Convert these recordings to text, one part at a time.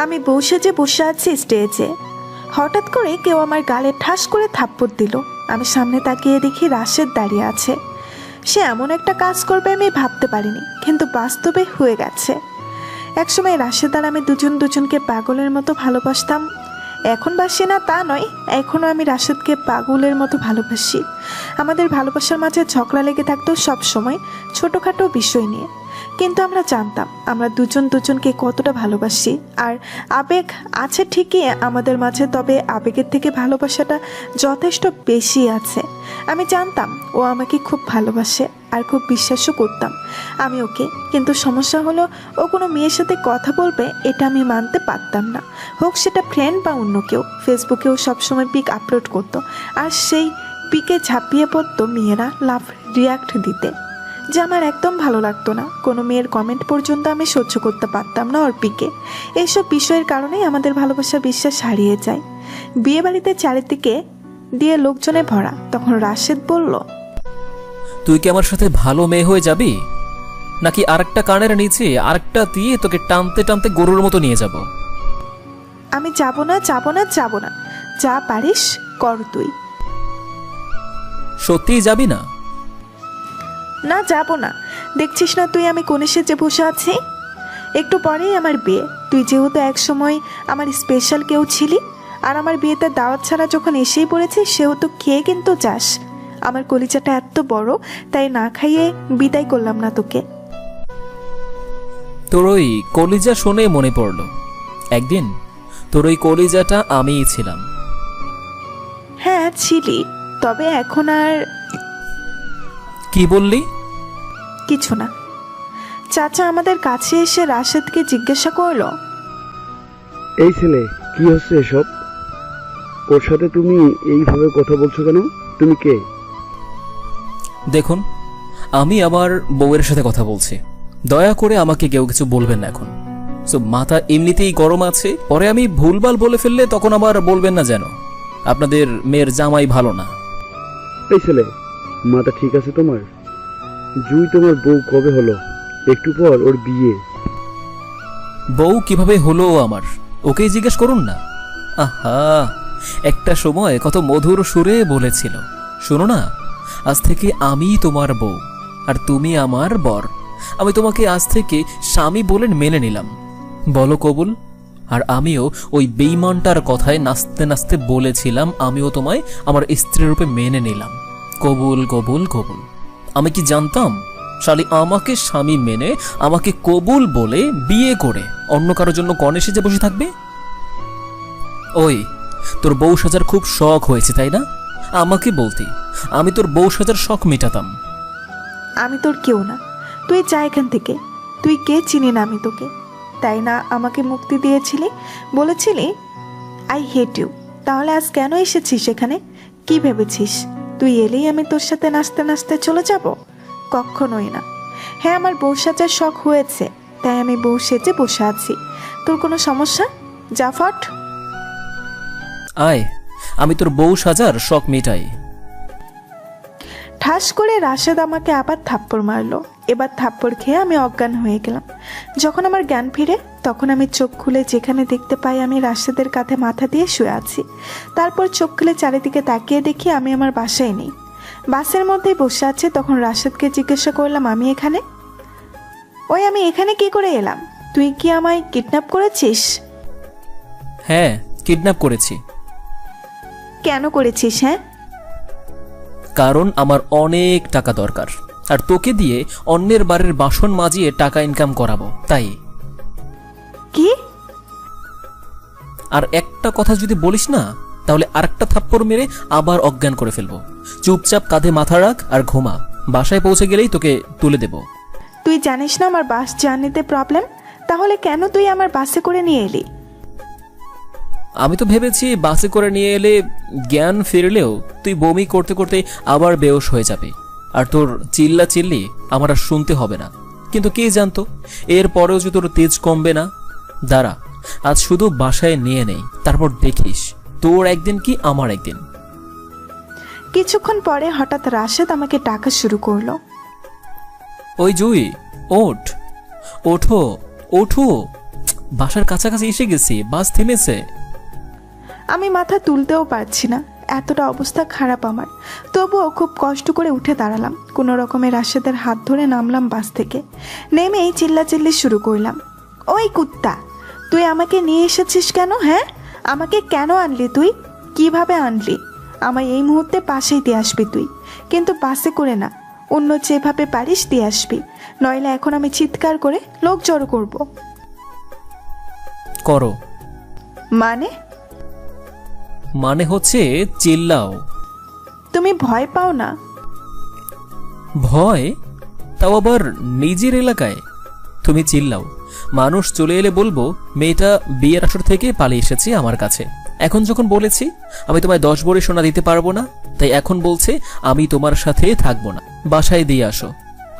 আমি বসে আছি স্টেজে। হঠাৎ করে কেউ আমার গালে ঠাস করে থাপ্পড় দিল। আমি সামনে তাকিয়ে দেখি রাশেদ দাঁড়িয়ে আছে। সে এমন একটা কাজ করবে আমি ভাবতে পারিনি, কিন্তু বাস্তবে হয়ে গেছে। একসময় রাশেদ আর আমি দুজনকে পাগলের মতো ভালোবাসতাম। এখন বাসি না তা নয়, এখনও আমি রাশেদকে পাগলের মতো ভালোবাসি। আমাদের ভালোবাসার মাঝে ঝগড়া লেগে থাকতো সব সময়, ছোটোখাটো বিষয় নিয়ে। কিন্তু আমরা জানতাম আমরা দুজনকে কতটা ভালোবাসি। আর আবেগ আছে ঠিকই আমাদের মাঝে, তবে আবেগের থেকে ভালোবাসাটা যথেষ্ট বেশি আছে। আমি জানতাম ও আমাকে খুব ভালোবাসে আর খুব বিশ্বাসও করতাম আমি ওকে। কিন্তু সমস্যা হলো ও কোনো মেয়ের সাথে কথা বলবে এটা আমি মানতে পারতাম না, হোক সেটা ফ্রেন্ড বা অন্য কেউ। ফেসবুকেও সবসময় পিক আপলোড করতো, আর সেই পিকে ঝাঁপিয়ে পড়তো মেয়েরা লাভ রিয়াক্ট দিতে, যা আমার একদম ভালো লাগতো না। কোনো মেয়ের কমেন্ট পর্যন্ত আমি সহ্য করতে পারতাম না ওর পিকে। এইসব বিষয়ের কারণেই আমাদের ভালোবাসার বিশ্বাস হারিয়ে যায়। বিয়ে বাড়িতে চারিদিকে দিয়ে লোকজনে ভরা। তখন রাশেদ বলল, তুই কি আমার সাথে ভালো মেয়ে হয়ে যাবি, নাকি আরেকটা কানের নিচে আরেকটা দিয়ে তোকে টানতে টানতে গরুর মতো নিয়ে যাব? আমি যাব না, যা পারিস কর তুই। সত্যিই যাবি না? না, যাব না। দেখছিস না তুই আমি কোণে সেজে বসে আছি? একটু পরেই আমার বিয়ে। তুই যেহেতু এক সময় আমার স্পেশাল কেউ ছিলি, আর আমার বিয়েতে দাওয়াত ছাড়া যখন এসেই পড়েছিস সেহেতু খেয়ে কিন্তু যাস। আমার কলিজাটা এত বড়, তাই না খাইয়ে বিদায় করলাম না তোকে। তোর ওই কলিজা শুনে মনে পড়ল, একদিন তোর ওই কলিজাটা আমিই ছিলাম। হ্যাঁ ছিলি, তবে এখন আর। কি বললি? কিছু না। চাচা আমাদের কাছে এসে রাশেদকে জিজ্ঞাসা করলো, এই ছেলে কি হচ্ছে এসব? ওর সাথে তুমি এইভাবে কথা বলছো কেন? তুমি কে? দেখুন, আমি আমার বউয়ের সাথে কথা বলছি, দয়া করে আমাকে কেউ কিছু বলবেন না এখন। সো মাথা এমনিতেই গরম আছে, পরে আমি ভুলভাল বলে ফেললে তখন আবার বলবেন না যেন আপনাদের মেয়ের জামাই ভালো না। এই ছেলে, মাথা ঠিক আছে তোমার? জুই তোমার বউ কবে হলো? একটু পর ওর বিয়ে। বউ কিভাবে হলো আমার, ওকেই জিজ্ঞেস করুন না। আহা, একটা সময় কত মধুর সুরে বলেছিল, শোনো না, আজ থেকে আমি তোমার বউ আর তুমি আমার বর। আমি তোমাকে আজ থেকে স্বামী বলে মেনে নিলাম, বলো কবুল? আর আমিও ওই বেঈমানটার কথায় নাচতে নাচতে বলেছিলাম আমিও তোমায় আমার স্ত্রী রূপে মেনে নিলাম। কবুল কবুল কবুল। আমি কি জানতাম শালি আমাকে স্বামী মেনে আমাকে কবুল বলে বিয়ে করে অন্য কারোর জন্য কনে সেজে বসে থাকবে? ওই তোর বউ সাজার খুব শখ হয়েছে তাই না? আমাকে বলতি, আমি তোর বউ সাজার শখ মেটাতাম। আমি তোর কেউ না, তুই যা এখান থেকে। তুই কে চিনি না আমি তোকে, তাই না আমাকে মুক্তি দিয়েছিলি, বলেছিলি আই হেট ইউ। তাহলে আজ কেন এসেছিস এখানে? কি ভেবেছিস তুই এলেই আমি তোর সাথে নাচতে নাচতে চলে যাব? কখনোই না। হ্যাঁ, আমার বউ সাজার শখ হয়েছে, তাই আমি বউ সেজে বসে আছি। তোর কোনো সমস্যা? যা ফট। আয়, আমি তোর বউ সাজার শখ মেটাই। ঠাস করে রাশেদ আমাকে আবার থাপ্পড় মারলো। এবার থাপ্পড় খেয়ে আমি অজ্ঞান হয়ে গেলাম। যখন আমার জ্ঞান ফিরে তখন আমি চোখ খুলে যেখানে দেখতে পাই আমি রাশেদের কাঁধে মাথা দিয়ে শুয়ে আছি। তারপর চোখ খুলে চারিদিকে তাকিয়ে দেখি আমি আমার বাসায় নেই, বাসের মধ্যেই বসে আছে। তখন রাশেদকে জিজ্ঞাসা করলাম, আমি এখানে কি করে এলাম? তুই কি আমায় কিডন্যাপ করেছিস? হ্যাঁ, কিডন্যাপ করেছি। কেন করেছিস? হ্যাঁ, কারণ আমার অনেক টাকা দরকার, আর তোকে দিয়ে অন্যের বাড়ির বাসন মাজিয়ে টাকা ইনকাম করাবো তাই। কি? আর একটা কথা যদি বলিস না তাহলে আরেকটা থাপ্পড় মেরে আবার অজ্ঞান করে ফেলবো। চুপচাপ কাঁধে মাথা রাখ আর ঘুমা, বাসায় পৌঁছে গেলেই তোকে তুলে দেব। তুই জানিস না আমার বাস জার্নিতে প্রবলেম, তাহলে কেন তুই আমার বাসে করে নিয়ে এলি? আমি তো ভেবেছি বাসে করে নিয়ে এলে জ্ঞান ফিরলেও তুই বমি করতে করতে আবার বেহোশ হয়ে যাবে, আর তোর চিল্লা চিল্লি আমার আর শুনতে হবে না। কিন্তু কে জানতো এর পরেও যে তোর তেজ কমবে না। দাঁড়া, আজ শুধু বাসায় নিয়ে নেই, তারপর দেখিস তোর একদিন কি আমার একদিন। কিছুক্ষণ পরে হঠাৎ রাশেদ আমাকে ডাকা শুরু করলো, ওই জুই, ওঠ, ওঠো ওঠো। বাসার কাছাকাছি এসে গেছি, বাস থেমেছে। আমি মাথা তুলতেও পারছি না, এতটা অবস্থা খারাপ আমার। তবুও খুব কষ্ট করে উঠে দাঁড়ালাম, কোনো রকমে রাশেদের হাত ধরে নামলাম বাস থেকে। নেমেই চিল্লাচিল্লি শুরু করলাম, ওই কুত্তা, তুই আমাকে নিয়ে এসেছিস কেন? হ্যাঁ, আমাকে কেন আনলি তুই? কিভাবে আনলি? আমায় এই মুহূর্তে পাশেই দিয়ে আসবি তুই, কিন্তু বাসে করে না, অন্য যেভাবে পারিস দিয়ে আসবি, নইলে এখন আমি চিৎকার করে লোক জড়ো করব। করো। মানে হচ্ছে চিল্লাও। তুমি ভয় পাও না? ভয়? তাও আবার নিজের এলাকায়? তুমি চিল্লাও, মানুষ চলে এলে বলবো মেয়েটা বিয়ের আসর থেকে পালিয়ে এসেছে আমার কাছে। এখন যখন বলেছি আমি তোমায় 10 ভরি সোনা দিতে পারবো না, তাই এখন বলছে আমি তোমার সাথে থাকবো না, বাসায় দিয়ে আসো।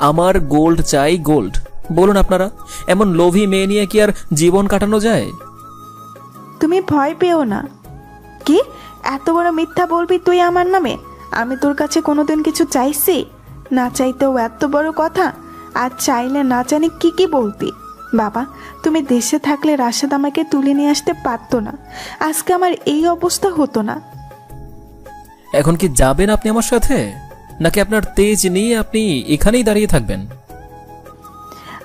আমার গোল্ড চাই, গোল্ড। বলুন আপনারা, এমন লোভী মেয়ে নিয়ে কি আর জীবন কাটানো যায়? তুমি ভয় পেও না। কি এত বড় মিথ্যা বলবি তুই আমার নামে? আমি তোর কাছে কোনোদিন কিছু চাইছি? না চাইতেও এত বড় কথা, আর চাইলে না জানি কি কি বলতি। বাবা, তুমি দেশে থাকলে রাশেদ আমাকে তুলে নিয়ে আসতে পারতো না, আজকে আমার এই অবস্থা হতো না। এখন কি যাবেন আপনি আমার সাথে, নাকি আপনার তেজ নিয়ে আপনি এখানেই দাঁড়িয়ে থাকবেন?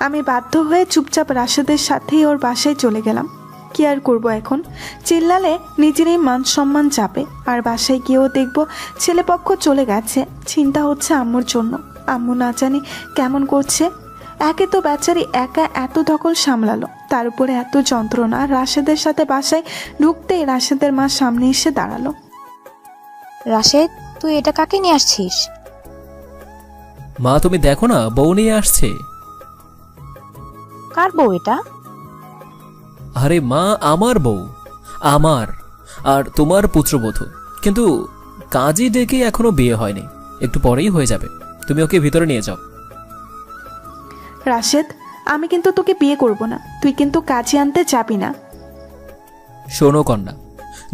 আমি বাধ্য হয়ে চুপচাপ রাশেদের সাথেই ওর বাসায় চলে গেলাম। কি আর করবো এখন? চিল্লালে নিজেরই মান সম্মান যাবে, আর বাসায় গিয়েও দেখবো ছেলেপক্ষ চলে গেছে। চিন্তা হচ্ছে আম্মুর জন্য, আম্মু না জানি কেমন করছে। একে তো বেচারি একা এত ধকল সামলালো, তার উপরে এত যন্ত্রণা। রাশেদের সাথে বাসায় ঢুকতেই রাশেদের মা সামনে এসে দাঁড়ালো। রাশেদ, তুই এটা কাকে নিয়ে আসছিস? মা তুমি দেখো না, বউ নিয়ে আসছে। কার বউ এটা? আরে মা, আমার বউ, আমার আর তোমার পুত্রবধূ। কিন্তু কাজী ডেকে এখনো বিয়ে হয়নি, একটু পরেই হয়ে যাবে। তুমি ওকে ভিতরে নিয়ে যাও। রাশেদ, আমি কিন্তু তোকে বিয়ে করব না, তুই কিন্তু কাজে আনতে যাবি না। শোনো কন্যা,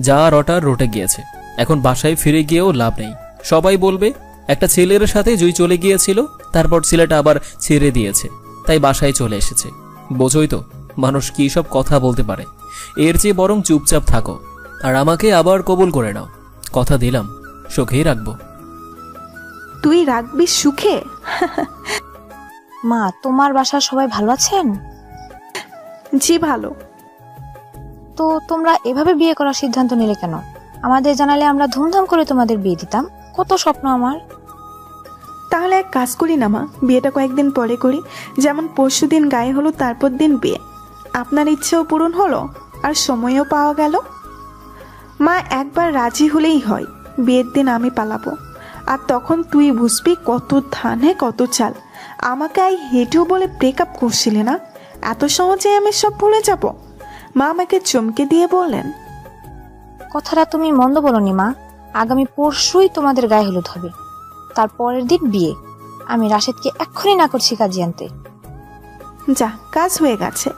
যা রটার রটে গিয়েছে, এখন বাসায় ফিরে গিয়েও লাভ নেই। সবাই বলবে একটা ছেলের সাথে জুই চলে গিয়েছিল, তারপর ছেলেটা আবার ছেড়ে দিয়েছে, তাই বাসায় চলে এসেছে। বোঝোই তো মানুষ কি সব কথা বলতে পারে। এর চেয়ে বরং চুপচাপ থাকো, আর আমাকে আবার কবুল করে নাও। কথা দিলাম সুখেই রাখবো। তুই রাখবি সুখে? মা, তোমার বাসার সবাই ভালো আছেন? জি ভালো। তো তোমরা এভাবে বিয়ে করার সিদ্ধান্ত নিলে কেন? আমাদের জানালে আমরা ধুমধাম করে তোমাদের বিয়ে দিতাম। কত স্বপ্ন আমার। তাহলে এক কাজ করি না মা, বিয়েটা কয়েকদিন পরে করি। যেমন পরশুদিন গায়ে হলো, তারপর দিন বিয়ে। আপনার ইচ্ছেও পূরণ হলো, আর সময়ও পাওয়া গেল। মা একবার রাজি হলেই হয়, বিয়ের দিন আমি পালাবো, আর তখন তুই বুঝবি কত ধানে কত চাল। আমাকে আই হেঁটেও বলে ব্রেকআপ করছিলে না, এত সহজে আমি সব ভুলে যাব? মা আমাকে চমকে দিয়ে বললেন, কথাটা তুমি মন্দ বলনি মা। আগামী পরশুই তোমাদের গায়ে হলুদ হবে, তারপরের দিন বিয়ে। আমি রাশেদকে এক্ষুনি না করছি কাজে আনতে। যা, কাজ হয়ে গেছে,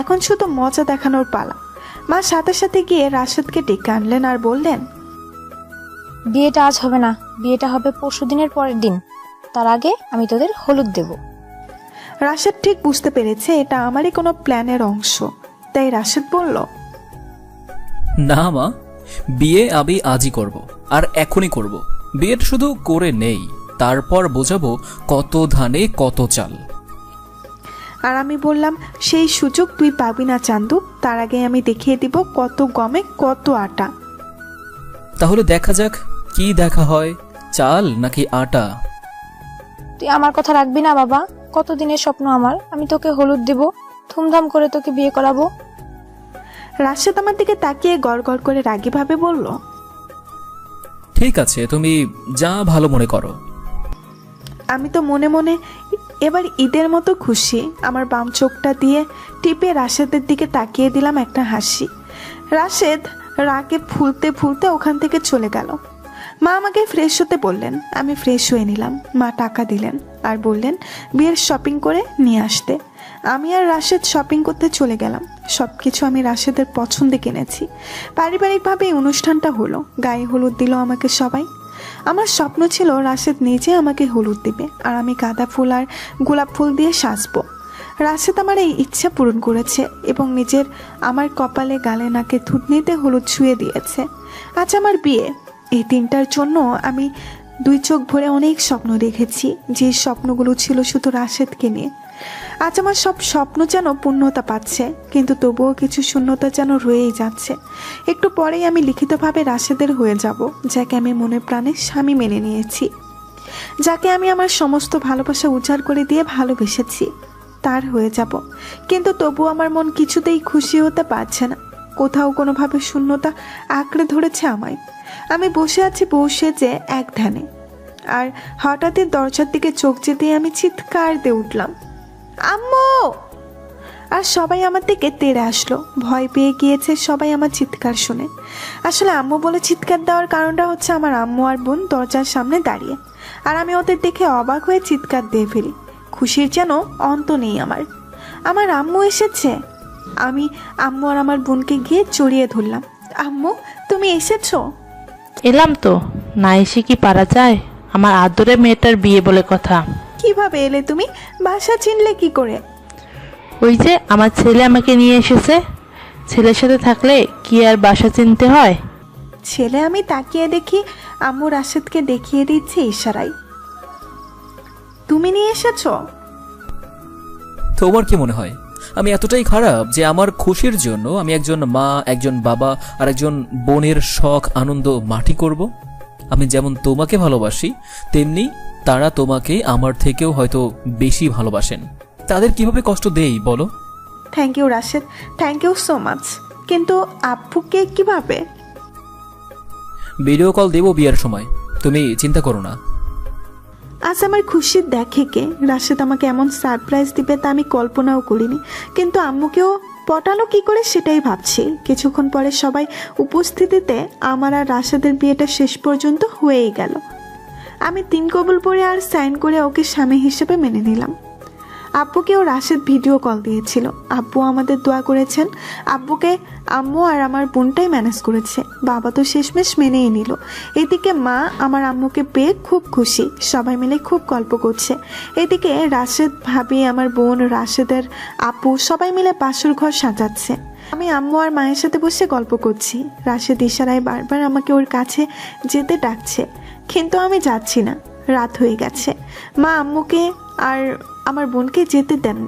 এখন শুধু মজা দেখানোর পালা। মা সাথে সাথে গিয়ে রাশেদকে ডেকে আনলেন আর বললেন, বিয়েটা আজ হবে না, বিয়েটা হবে পরশুদিনের পরের দিন। তার আগে আমি তোদের হলুদ দেব। রাশেদ ঠিক বুঝতে পেরেছে এটা আমারই কোনো প্ল্যানের অংশ, তাই রাশেদ বলল, না মা, বিয়ে আমি আজই করব, আর এখনই করব। বিয়েটা শুধু করে নেই, তারপর বোঝাবো কত ধানে কত চাল। আর আমি বললাম, সেই সুযোগ তুই পাবি না চান্দু, তার আগে আমি দেখিয়ে দিব কত গমে কত আটা। তাহলে দেখা যাক কি দেখা হয়, চাল নাকি আটা। তুই আমার কথা রাখবি না বাবা? কতদিনের স্বপ্ন আমার, আমি তোকে হলুদ দেব, ধুমধাম করে তোকে বিয়ে করাবো। রাশেদ আমার দিকে তাকিয়ে গড় গড় করে রাগীভাবে বলল, ঠিক আছে, তুমি যা ভালো মনে করো। আমি তো মনে মনে এবার ঈদের মতো খুশি। আমার বাম চোখটা দিয়ে টিপে রাশেদের দিকে তাকিয়ে দিলাম একটা হাসি। রাশেদ রাগে ফুলতে ফুলতে ওখান থেকে চলে গেল। মা আমাকে ফ্রেশ হতে বললেন, আমি ফ্রেশ হয়ে নিলাম। মা টাকা দিলেন আর বললেন বিয়ের শপিং করে নিয়ে আসতে। আমি আর রাশেদ শপিং করতে চলে গেলাম। সব কিছু আমি রাশেদের পছন্দে কিনেছি। পারিবারিকভাবে এই অনুষ্ঠানটা হলো, গায়ে হলুদ দিল আমাকে সবাই। আমার স্বপ্ন ছিল রাশেদ নিজে আমাকে হলুদ দিবে, আর আমি গাঁদা ফুল আর গোলাপ ফুল দিয়ে সাজবো। রাশেদ আমার এই ইচ্ছা পূরণ করেছে এবং নিজের আমার কপালে গালে নাকে থুতনিতে হলুদ ছুঁয়ে দিয়েছে। আজ আমার বিয়ে। এই দিনটার জন্য আমি দুই চোখ ভরে অনেক স্বপ্ন দেখেছি, যে স্বপ্নগুলো ছিল শুধু রাশেদকে নিয়ে। আজ আমার সব স্বপ্ন যেন পূর্ণতা পাচ্ছে, কিন্তু তবুও কিছু শূন্যতা যেন রয়েই যাচ্ছে। একটু পরেই আমি লিখিতভাবে রাশেদের হয়ে যাব, যাকে আমি মনে প্রাণে স্বামী মেনে নিয়েছি, যাকে আমি আমার সমস্ত ভালোবাসা উজাড় করে দিয়ে ভালোবেসেছি, তার হয়ে যাব। কিন্তু তবু আমার মন কিছুতেই খুশি হতে পারছে না। কোথাও কোনোভাবে শূন্যতা আঁকড়ে ধরেছে আমায়। আমি বসে আছি বসে যে এক ধ্যানে, আর হঠাৎই দরজার দিকে চোখ যেতেই আমি চিৎকার দিয়ে উঠলাম, আম্মু! আর সবাই আমার দিকে তেড়ে আসলো। ভয় পেয়ে গিয়েছে সবাই আমার চিৎকার শুনে। আসলে আম্মু বলে চিৎকার দেওয়ার কারণটা হচ্ছে আমার আম্মু আর বোন দরজার সামনে দাঁড়িয়ে, আর আমি ওদের দেখে অবাক হয়ে চিৎকার দিয়ে ফেলি। খুশির যেন অন্ত নেই আমার। আমার আম্মু এসেছে। আমি আম্মু আর আমার বোনকে গিয়ে জড়িয়ে ধরলাম। আম্মু, তুমি এসেছো? এলাম তো, না এসে কি পারা যায়? আমার আদরের মেয়েটার বিয়ে বলে কথা। কিভাবে এলে তুমি? বাসা চিনলে কি করে? ওই যে আমার ছেলে আমাকে নিয়ে এসেছে। ছেলের সাথে থাকলে কি আর বাসা চিনতে হয়? ছেলে? আমি তাকিয়ে দেখি আম্মু রাশেদকে দেখিয়ে দিচ্ছে ইশারায়। তুমি নিয়ে এসেছো? তোমার কি মনে হয় আমি এতটাই খারাপ যে আমার খুশির জন্য আমি একজন মা, একজন বাবা আর একজন বোনের শখ আনন্দ মাটি করব? আমি যেমন তোমাকে ভালোবাসি তেমনি তারা তোমাকে আমার থেকেও হয়তো বেশি ভালোবাসেন। তাদের কিভাবে কষ্ট দেই বলো? Thank you Rashed, thank you so much. কিন্তু আব্বুকে কিভাবে? ভিডিও কল দেবো বিয়ের সময়, তুমি চিন্তা করো না। আজ আমার খুশির দেখে কে রাশেদ আমাকে এমন সারপ্রাইজ দিবে তা আমি কল্পনাও করিনি। কিন্তু আম্মুকেও পটালো কি করে সেটাই ভাবছি। কিছুক্ষণ পরে সবাই উপস্থিতিতে আমার আর রাশেদের বিয়েটা শেষ পর্যন্ত হয়েই গেল। আমি 3 কবুল পরে আর সাইন করে ওকে স্বামী হিসেবে মেনে নিলাম। আব্বুকেও রাশেদ ভিডিও কল দিয়েছিল। আব্বু আমাদের দোয়া করেছেন। আব্বুকে আম্মু আর আমার বোনটাই ম্যানেজ করেছে। বাবা তো শেষমেশ মেনেই নিল। এদিকে মা আমার আম্মুকে পেয়ে খুব খুশি। সবাই মিলে খুব গল্প করছে। এদিকে রাশেদ, ভাবি, আমার বোন, রাশেদের আপু সবাই মিলে বাসর ঘর সাজাচ্ছে। আমি আম্মু আর মায়ের সাথে বসে গল্প করছি। রাশেদ ইশারায় বারবার আমাকে ওর কাছে যেতে ডাকছে, কিন্তু আমি যাচ্ছি না। রাত হয়ে গেছে। মা আম্মুকে আর আমার বোনকে যেতে দেন।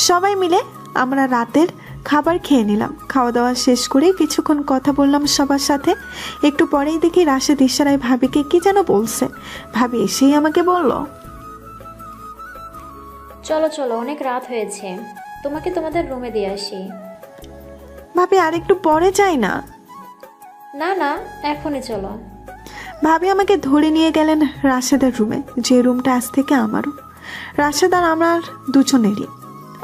সবাই মিলে আমরা রাতের খাবার খেয়ে নিলাম। খাওয়া দাওয়া শেষ করে কিছুক্ষণ কথা বললাম সবার সাথে। একটু পরেই দেখি রাশেদ ইশারায় ভাবিকে কি যেন বলছে। ভাবি এসেই আমাকে বলল, চলো চলো, অনেক রাত হয়েছে, তোমাকে তোমাদের রুমে দিয়ে আসি। ভাবি আর একটু পরে যাই না? না না, এখনই চলো। ভাবি আমাকে ধরে নিয়ে গেলেন রাশেদের রুমে, যে রুমটা আজ থেকে আমারও। রাশেদ আর আমার দুজনেরই।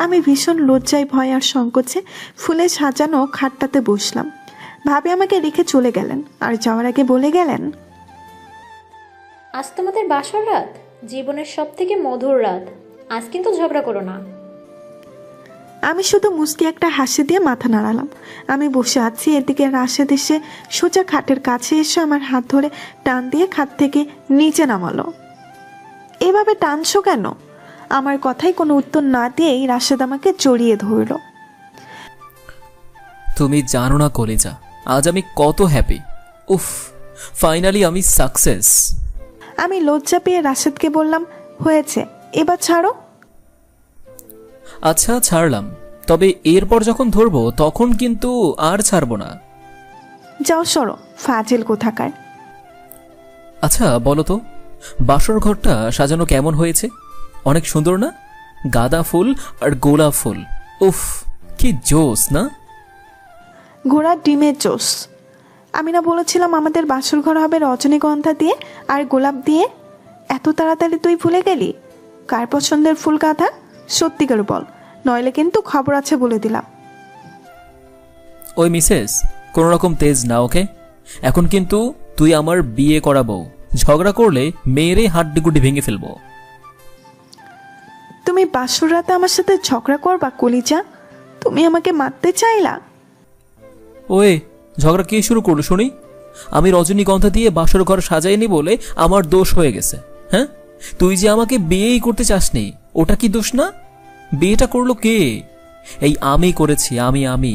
আমি ভীষণ লজ্জায়, ভয় আর সংকোচে ফুলে সাজানো খাটটাতে বসলাম। ভাবি আমাকে রেখে চলে গেলেন, আর যাওয়ার আগে বলে গেলেন, আজ তোমাদের বাসর রাত, জীবনের সব থেকে মধুর রাত। আজ কিন্তু ঝগড়া করো না। আমি শুধু মুস্কি একটা হাসি দিয়ে মাথা নাড়ালাম। আমি বসে আছি, এদিকে রাশেদ এসে সোজা খাটের কাছে এসে আমার হাত ধরে টান দিয়ে খাট থেকে নিচে নামালো। এভাবে টানছো কেন? আমার কথাই কোনো উত্তর না দিয়েই রাশেদ আমাকে জড়িয়ে ধরল। তুমি জানো না কলিজা, আজ আমি কত হ্যাপি। উফ, ফাইনালি আমি সাকসেস। আমি লজ্জা পেয়ে রাশেদকে বললাম, হয়েছে, এবার ছাড়ো। আচ্ছা ছাড়লাম, তবে এরপর যখন ধরবো তখন কিন্তু আর ছাড়বো না। যাও সরো, ফাজিল কোথাকার। আচ্ছা বলো তো, বাসর ঘরটা সাজানো কেমন হয়েছে? অনেক সুন্দর না? গাঁদা ফুল আর গোলাপ ফুল, উফ কি জোস না? ঘোড়ার ডিমের জোস। আমি না বলেছিলাম আমাদের বাসর ঘর হবে রজনীগন্ধা দিয়ে আর গোলাপ দিয়ে? এত তাড়াতাড়ি তুই ভুলে গেলি? কার পছন্দের ফুল গাঁদা? সত্যিকার বল, নইলে কিন্তু খবর আছে বলে দিলাম। ওই মিসেস, কোনো রকম তেজ না, ওকে? এখন কিন্তু তুই আমার বিয়ে করাবো। ঝগড়া করলে মেয়েরে হাড্ডিগুড্ডি ভেঙে ফেলবো। তুমি বাসর রাতে আমার সাথে ঝগড়া করবা কলিজা? তুমি আমাকে মারতে চাইলা? ওই ঝগড়া কে শুরু করলো শুনি? আমি রজনীগন্ধা দিয়ে বাসর ঘর সাজাইনি বলে আমার দোষ হয়ে গেছে? হ্যাঁ, তুই যে আমাকে বিয়েই করতে চাসনি, ওটা কি দোষ না? বিয়েটা করলো কে? এই আমি করেছি, আমি।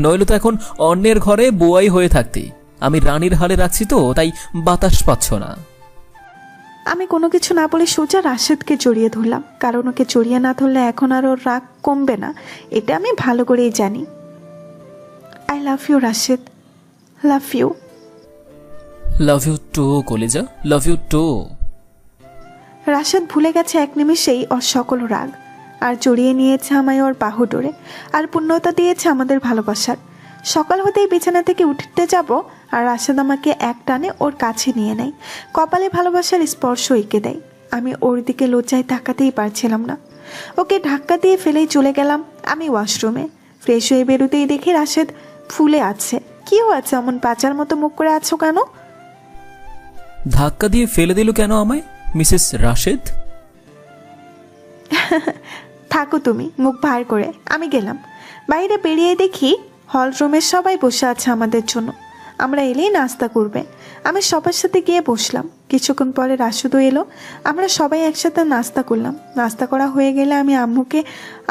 নইলে তো এখন অন্যের ঘরে বুয়াই হয়ে থাকতি। আমি রানীর হালে রাখছি তো, তাই বাতাস পাচ্ছ না। আমি কোনো কিছু না বলে সোজা রাশেদকে জড়িয়ে ধরলাম, কারণ ওকে জড়িয়ে না ধরলে এখন আর ওর রাগ কমবে না, এটা আমি ভালো করেই জানি। I love you Rashed, love you. Love you too কলিজা, লাভ ইউ টু। রাশেদ ভুলে গেছে এক নিমিষেই ওর সকল রাগ, আর জড়িয়ে নিয়েছে আমায় ওর বাহু ডোরে, আর পূর্ণতা দিয়েছে আমাদের ভালোবাসার। সকাল হতেই বিছানা থেকে উঠতে যাব, আর রাশেদ আমাকে এক টানে ওর কাছে নিয়ে নেয়, কপালে ভালোবাসার স্পর্শ এঁকে দেয়। আমি ওর দিকে লজ্জায় তাকাতেই পারছিলাম না, ওকে ধাক্কা দিয়ে ফেলেই চলে গেলাম আমি ওয়াশরুমে। ফ্রেশ হয়ে বেরোতেই দেখি রাশেদ ফুলে আছে। কি হয়েছে, এমন পাচার মতো মুখ করে আছো কেন? ধাক্কা দিয়ে ফেলে দিল কেন আমায় মিসেস রাশেদ? থাকো তুমি মুখ ভার করে, আমি গেলাম। বাইরে বেরিয়ে দেখি হল রুমের সবাই বসে আছে আমাদের জন্য, আমরা এলেই নাস্তা করবে। আমি সবার সাথে গিয়ে বসলাম। কিছুক্ষণ পরে রাশেদও এলো, আমরা সবাই একসাথে নাস্তা করলাম। নাস্তা করা হয়ে গেলে আমি আম্মুকে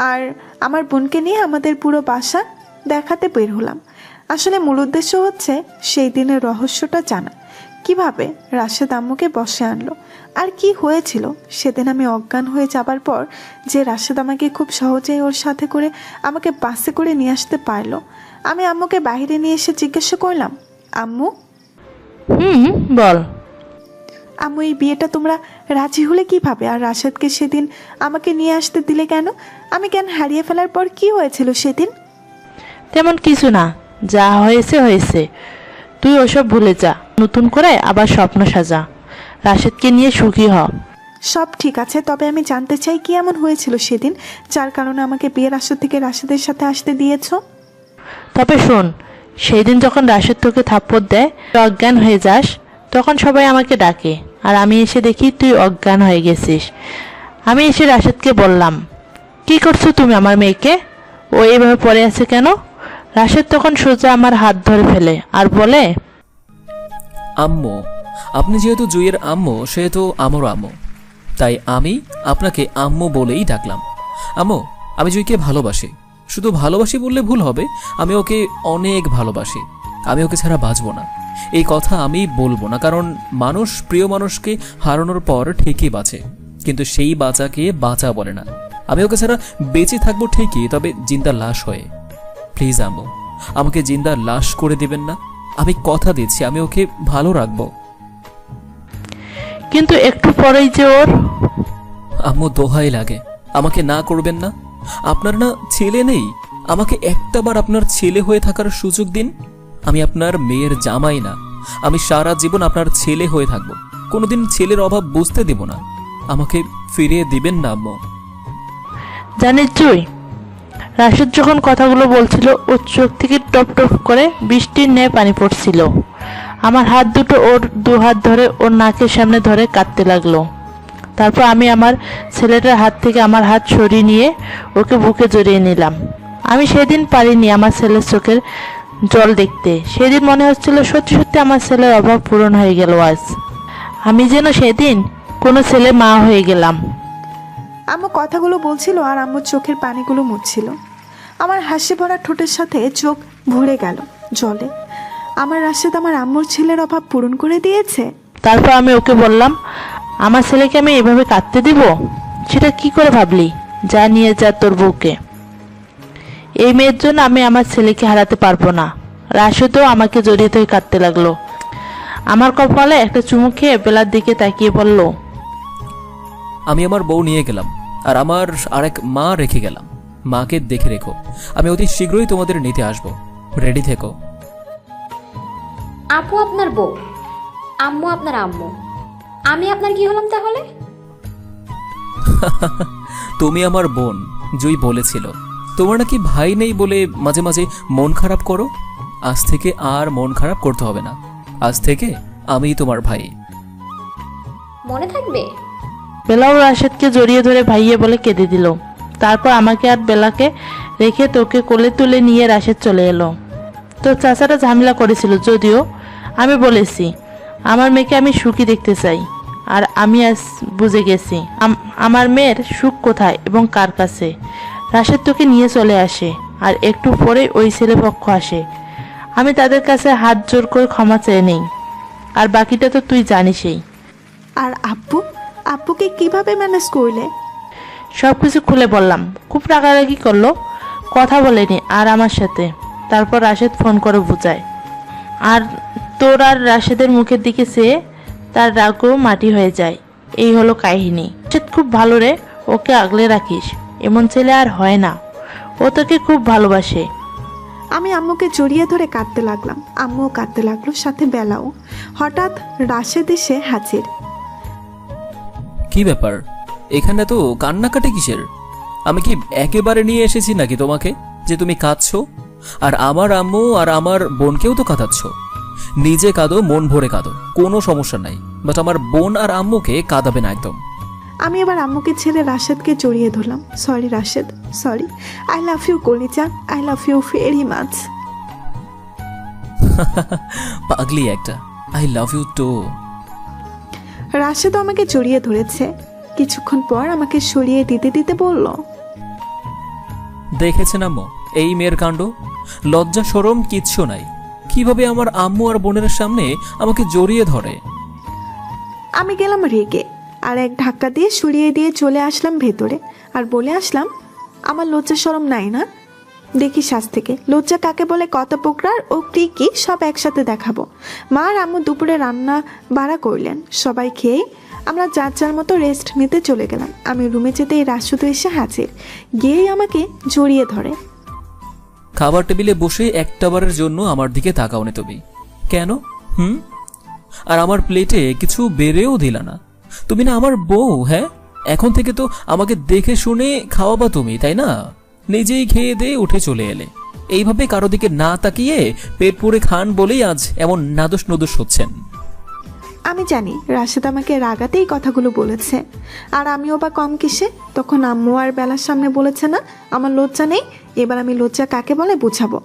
আর আমার বোনকে নিয়ে আমাদের পুরো বাসা দেখাতে বের হলাম। আসলে মূল উদ্দেশ্য হচ্ছে সেই দিনের রহস্যটা জানা, কিভাবে রাশেদ আম্মুকে বসে আনলো, আর কি হয়েছিল সেদিন আমি অজ্ঞান হয়ে যাবার পর যে রাশেদ আমাকে খুব সহজেই ওর সাথে করে আমাকে বাসে করে নিয়ে আসতে পারলো। আমি আম্মুকে বাইরে নিয়ে এসে জিজ্ঞাসা করলাম, আম্মু বল। আম্মু এই বিয়েটা তোমরা রাজি হলে কিভাবে, আর রাশেদকে সেদিন আমাকে নিয়ে আসতে দিলে কেন? আমি কেন হারিয়ে ফেলার পর কি হয়েছিল সেদিন? তেমন কিছু না, যা হয়েছে হয়েছে, তুই ওসব ভুলে যা, নতুন করে আবার স্বপ্ন সাজা, রাশেদকে নিয়ে সুখী হ। সব ঠিক আছে, তবে আমি জানতে চাই কি এমন হয়েছিল সেদিন যার কারণে আমাকে বিয়ের আসর থেকে রাশেদের সাথে আসতে দিয়েছো? তবে শোন, সেই দিন যখন রাশেদ তোকে থাপ্পড় দেয়, তুই অজ্ঞান হয়ে যাস, তখন সবাই আমাকে ডাকে, আর আমি এসে দেখি তুই অজ্ঞান হয়ে গেছিস। আমি এসে রাশেদকে বললাম, কি করছো তুমি আমার মেয়েকে, ও এইভাবে পড়ে আছে কেন? রাশেদ তখন সোজা আমার হাত ধরে ফেলে আর বলে, আম্মু, আপনি যেহেতু জুইয়ের আম্মু সেহেতু আমারও আম্মু, তাই আমি আপনাকে আম্মু বলেই ডাকলাম। আম্মু, আমি জুইকে ভালোবাসি, শুধু ভালোবাসি বললে ভুল হবে, আমি ওকে অনেক ভালোবাসি, আমি ওকে ছাড়া বাঁচব না। এই কথা আমি বলবো না, কারণ মানুষ প্রিয় মানুষকে হারানোর পর ঠিকই বাঁচে, কিন্তু সেই বাঁচাকে বাঁচা বলে না। আমি ওকে ছাড়া বেঁচে থাকবো ঠিকই, তবে জিন্দা লাশ হয়ে। প্লিজ আম্মু, আমাকে জিন্দা লাশ করে দিবেন না, আমি কথা দিচ্ছি আমি ওকে ভালো রাখবো। কিন্তু একটু পরেই যে ওর। আম্মু দোহাই লাগে, আমাকে না করবেন না। আপনার না ছেলে নেই, আমাকে একটাবার আপনার ছেলে হয়ে থাকার সুযোগ দিন। আমি আপনার মেয়ের জামাই না, আমি সারা জীবন আপনার ছেলে হয়ে থাকবো, কোনোদিন ছেলের অভাব বুঝতে দেব না। আমাকে ফিরিয়ে দিবেন না আম্মু। জানিস জুই, রাশেদ যখন কথাগুলো বলছিল ওর চোখ থেকে টপ টপ করে বৃষ্টির ন্যায় পানি পড়ছিল। আমার হাত দুটো ওর দু হাত ধরে ওর নাকের সামনে ধরে কাঁদতে লাগলো। তারপর আমি আমার ছেলেটার হাত থেকে আমার হাত সরিয়ে নিয়ে ওকে বুকে জড়িয়ে নিলাম। আমি সেদিন পারিনি আমার ছেলের চোখের জল দেখতে। সেদিন মনে হচ্ছিল সত্যি সত্যি আমার ছেলের অভাব পূরণ হয়ে গেল আজ। আমি যেন সেদিন কোনো ছেলে মা হয়ে গেলাম। আম্মু কথাগুলো বলছিল আর আম্মুর চোখের পানিগুলো মুছছিল। আমার হাসি ভরা ঠোঁটের সাথে চোখ ভরে গেল জলে। আমার রাশেদ আমার আম্মুর ছেলের অভাব পূরণ করে দিয়েছে। তারপর আমি ওকে বললাম, আমার ছেলেকে আমি এভাবে কাঁদতে দিব? সেটা কি করে ভাবলি? যা নিয়ে যা তোর বউকে। এই মেয়ের জন্য আমি আমার ছেলেকে হারাতে পারবো না। রাশেদও আমাকে জড়িয়ে ধরে কাঁদতে লাগলো। আমার কপালে একটা চুমু খেয়ে বেলার দিকে তাকিয়ে বলল, আমি আমার বউ নিয়ে গেলাম, আর আমার আরেক মা রেখে গেলাম। মাকে দেখে রেখো, আমি অতি শীঘ্রই তোমাদের নিতে আসবো, রেডি থেকো। আপু আপনার বউ, আম্মু আপনার আম্মু, আমি আপনার কি হলাম তাহলে? তুমি আমার বোন, জুই বলেছিল। তোমার নাকি ভাই নেই বলে মাঝে মাঝে মন খারাপ করো। আজ থেকে আর মন খারাপ করতে হবে না, আজ থেকে আমি তোমার ভাই। মনে থাকবে? বেলাও রাশেদকে জড়িয়ে ধরে ভাইয়ে বলে কেঁদে দিল। তারপর আমাকে আর বেলাকে রেখে তোকে কোলে তুলে নিয়ে রাশেদ চলে এলো। তোর চাচারা ঝামেলা করেছিল, যদিও আমি বলেছি আমার মেয়েকে আমি সুখী দেখতে চাই। আর আমি আজ বুঝে গেছি আমার মেয়ের সুখ কোথায় এবং কার কাছে। রাশেদ তোকে নিয়ে চলে আসে, আর একটু পরে ওই ছেলেপক্ষ আসে। আমি তাদের কাছে হাত জোর করে ক্ষমা চেয়ে নেই, আর বাকিটা তো তুই জানিসই। আর আব্বুকে কিভাবে ম্যানেজ করলে? সব কিছু খুলে বললাম। খুব রাগারাগি করলো, কথা বলেনি আর আমার সাথে। তারপর রাশেদ ফোন করে বুঝায়, আর তোর আর রাশেদের মুখের দিকে চেয়ে তার রাগও মাটি হয়ে যায়। এই হলো কাহিনী। রাশেদ খুব ভালো রে, ওকে আগলে রাখিস, এমন ছেলে আর হয় না। ও তোকে খুব ভালোবাসে। আমি আম্মুকে জড়িয়ে ধরে কাঁদতে লাগলাম, আম্মুও কাঁদতে লাগলো, সাথে বেলাও। হঠাৎ রাশেদ এসে হাজির। কি ব্যাপার, এখানে তো কান্নাকাটি কিসের? আমি কি একেবারে নিয়ে এসেছি নাকি তোমাকে যে তুমি কাঁদছো? আর আমার আম্মু আর আমার বোনকেও তো কাঁদাচ্ছ। নিজে কাঁদো, মন ভরে কাঁদো, কোনো সমস্যা নাই, বাট আমার বোন আর আম্মুকে কাঁদাবে না একদম। আমি এবার আম্মুকে ছেড়ে রাশেদকে জড়িয়ে ধরলাম। Sorry Rashed, sorry. I love you কলিজা, I love you very much. পাগলি একটা, I love you too. Rashed আমাকে জড়িয়ে ধরেছে। কিছুক্ষণ পর আমাকে সরিয়ে দিতে দিতে বলল, দেখেছেন আম্মু এই মেয়ের কাণ্ড? লজ্জা শরম কিচ্ছু নাই, কিভাবে আমার আম্মু আর বোনের সামনে আমাকে জড়িয়ে ধরে। আমি গেলাম রেগে, আর এক ধাক্কা দিয়ে সরিয়ে দিয়ে চলে আসলাম ভেতরে, আর বলে আসলাম, আমার লজ্জা শরম নাই না? দেখি সাজ থেকে লজ্জা কাকে বলে, কত প্রকার ও কি সব একসাথে দেখাবো। মা আর আম্মু দুপুরে রান্না বাড়া করলেন, সবাই খেয়েই আমরা যার যার মতো রেস্ট নিতে চলে গেলাম। আমি রুমে যেতেই রাশুদ এসে হাজির, গিয়েই আমাকে জড়িয়ে ধরে। খাবার টেবিলে বসে একটাবারের জন্য আমার দিকে তাকাওনি তুমি কেন? আর আমার প্লেটে কিছু বেড়েও দিলা না। তুমি না আমার বউ, হ্যাঁ? এখন থেকে তো আমাকে দেখে শুনে খাওয়াবা তুমি, তাই না? নিজেই খেয়ে দিয়ে উঠে চলে এলে। এইভাবে কারো দিকে না তাকিয়ে পেট পুরে খান বলেই আজ এমন নাদুস নদুস হচ্ছেন। আমি জানি রাশেদ আমাকে রাগাতেই কথাগুলো বলেছে, আর আমিও বা কম কিসে। তখন আম্মু আর বেলার সামনে বলেছে না আমার লজ্জা নেই, এবার আমি লজ্জা কাকে বলে বুঝাবো।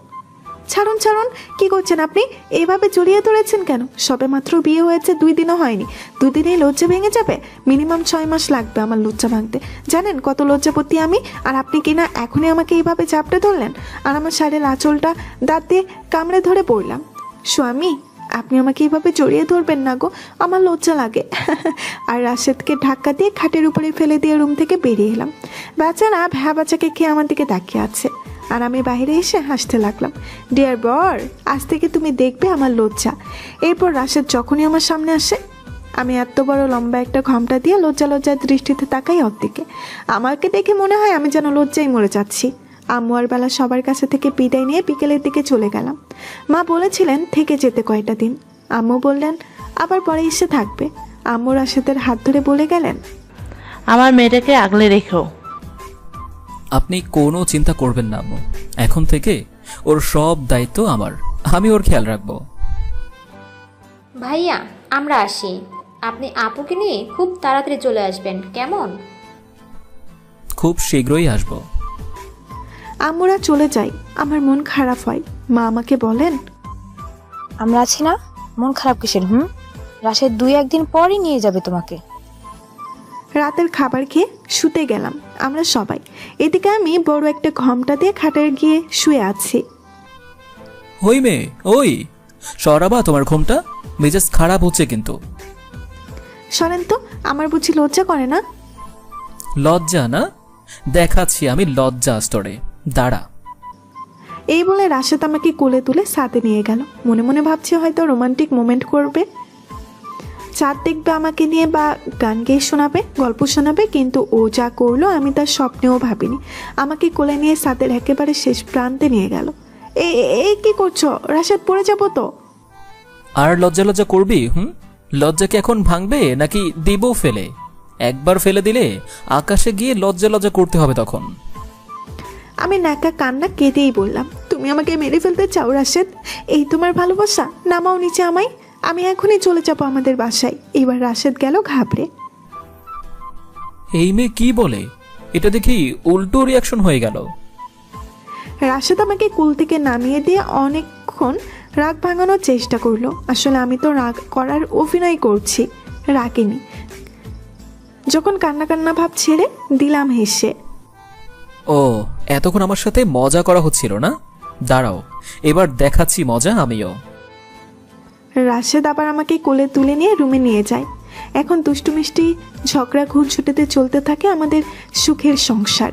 ছাড়ুন ছাড়ুন, কি করছেন আপনি? এইভাবে জড়িয়ে ধরেছেন কেন? সবে মাত্র বিয়ে হয়েছে, 2 দিনও হয়নি, 2 দিনেই লজ্জা ভেঙে যাবে? মিনিমাম 6 মাস লাগবে আমার লজ্জা ভাঙতে। জানেন কত লজ্জাপতি আমি? আর আপনি কিনা এখনই আমাকে এইভাবে চাপড়ে ধরলেন, আর আমার শাড়ির আঁচলটা দাঁত দিয়ে কামড়ে ধরে পড়লাম। স্বামী, আপনি আমাকে এইভাবে জড়িয়ে ধরবেন না গো, আমার লজ্জা লাগে। আর রাশেদকে ধাক্কা দিয়ে খাটের উপরে ফেলে দিয়ে রুম থেকে বেরিয়ে এলাম। বেচারা ভ্যা বাচ্চাকে খেয়ে আমার দিকে তাকিয়ে আছে, আর আমি বাইরে এসে হাসতে লাগলাম। ডিয়ার বর, আজ থেকে তুমি দেখবে আমার লজ্জা। এরপর রাশেদ যখনই আমার সামনে আসে, আমি এত বড় লম্বা একটা ঘোমটা দিয়ে লজ্জা লজ্জার দৃষ্টিতে তাকাই ওর দিকে। আমাকে দেখে মনে হয় আমি যেন লজ্জায় মরে যাচ্ছি। আম্মু আর বেলা সবার কাছে থেকে বিদায় নিয়ে বিকেলের দিকে চলে গেলাম। মা বলেছিলেন থেকে যেতে কয়টা দিন, আম্মু বললেন আবার পরে এসে থাকবে। আম্মু রাশেদের হাত ধরে বলে গেলেন, আমার মেয়েটাকে আগলে রেখো। আপনি কোনো চিন্তা করবেন না আম্মু, এখন থেকে ওর সব দায়িত্ব আমার, আমি ওর খেয়াল রাখবো। ভাইয়া আমরা আসি, আপনি আপুকে নিয়ে খুব তাড়াতাড়ি চলে আসবেন কেমন? খুব শীঘ্রই আসবো। আম্মুরা চলে যায়, আমার মন খারাপ হয়। মা আমাকে বলেন, আমরা আছি না, মন খারাপ কিসের? রাশেদ 2-1 দিন পরই নিয়ে যাবে তোমাকে। রাতের খাবার খেয়ে শুতে গেলাম আমরা সবাই। এদিকে আমি বড় একটা ঘোমটা দিয়ে খাটের গিয়ে শুয়ে আছি। ওই মেয়ে, ওই সরাবা তোমার ঘুমটা, মেজাজ খারাপ হচ্ছে কিন্তু। শোনেন তো, আমার বুঝি লজ্জা করে না? লজ্জা না? দেখাচ্ছি আমি লজ্জা স্তরে, দাঁড়া। এই বলে রাশেদ আমাকে কোলে তুলে ছাদে নিয়ে গেল। মনে মনে ভাবছি হয়তো রোমান্টিক মোমেন্ট করবে, চাঁদ দেখবে আমাকে নিয়ে, বা গান গেয়ে শোনাবে, গল্প শোনাবে। কিন্তু ও যা করলো আমি তার স্বপ্নেও ভাবিনি। আমাকে কোলে নিয়ে ছাদের একেবারে শেষ প্রান্তে নিয়ে গেল। এই কি করছো রাশেদ? পড়ে যাবো তো। আর লজ্জা লজ্জা করবি? লজ্জা কি এখন ভাঙবে নাকি দিব ফেলে? একবার ফেলে দিলে আকাশে গিয়ে লজ্জা লজ্জা করতে হবে তখন। আমি নাকা কান্না কেঁদেই বললাম, তুমি আমাকে মেরে ফেলতে চাও রাশেদ? এই তোমার ভালোবাসা? নামাও নিচে আমায়, আমি এখনই চলে যাবো আমাদের বাসায়। এবার রাশেদ গেল ঘাবড়ে। এই মেয়ে কি বলে? এটা দেখি উল্টো রিয়াকশন হয়ে গেল। রাশেদ আমাকে কুল থেকে নামিয়ে দিয়ে অনেকক্ষণ রাগ ভাঙানোর চেষ্টা করলো। আসলে আমি তো রাগ করার অভিনয় করছি, রাগিনি। যখন কান্না কান্না ভাব ছেড়ে দিলাম হেসে। ও, এতক্ষণ আমার সাথে মজা করা হচ্ছিল না? দাঁড়াও, এবার দেখাচ্ছি মজা আমিও। রাশেদ আবার আমাকে কোলে তুলে নিয়ে রুমে নিয়ে যায়। এখন দুষ্টু মিষ্টি ঝগড়া ঘুরছুটিতে চলতে থাকে আমাদের সুখের সংসার।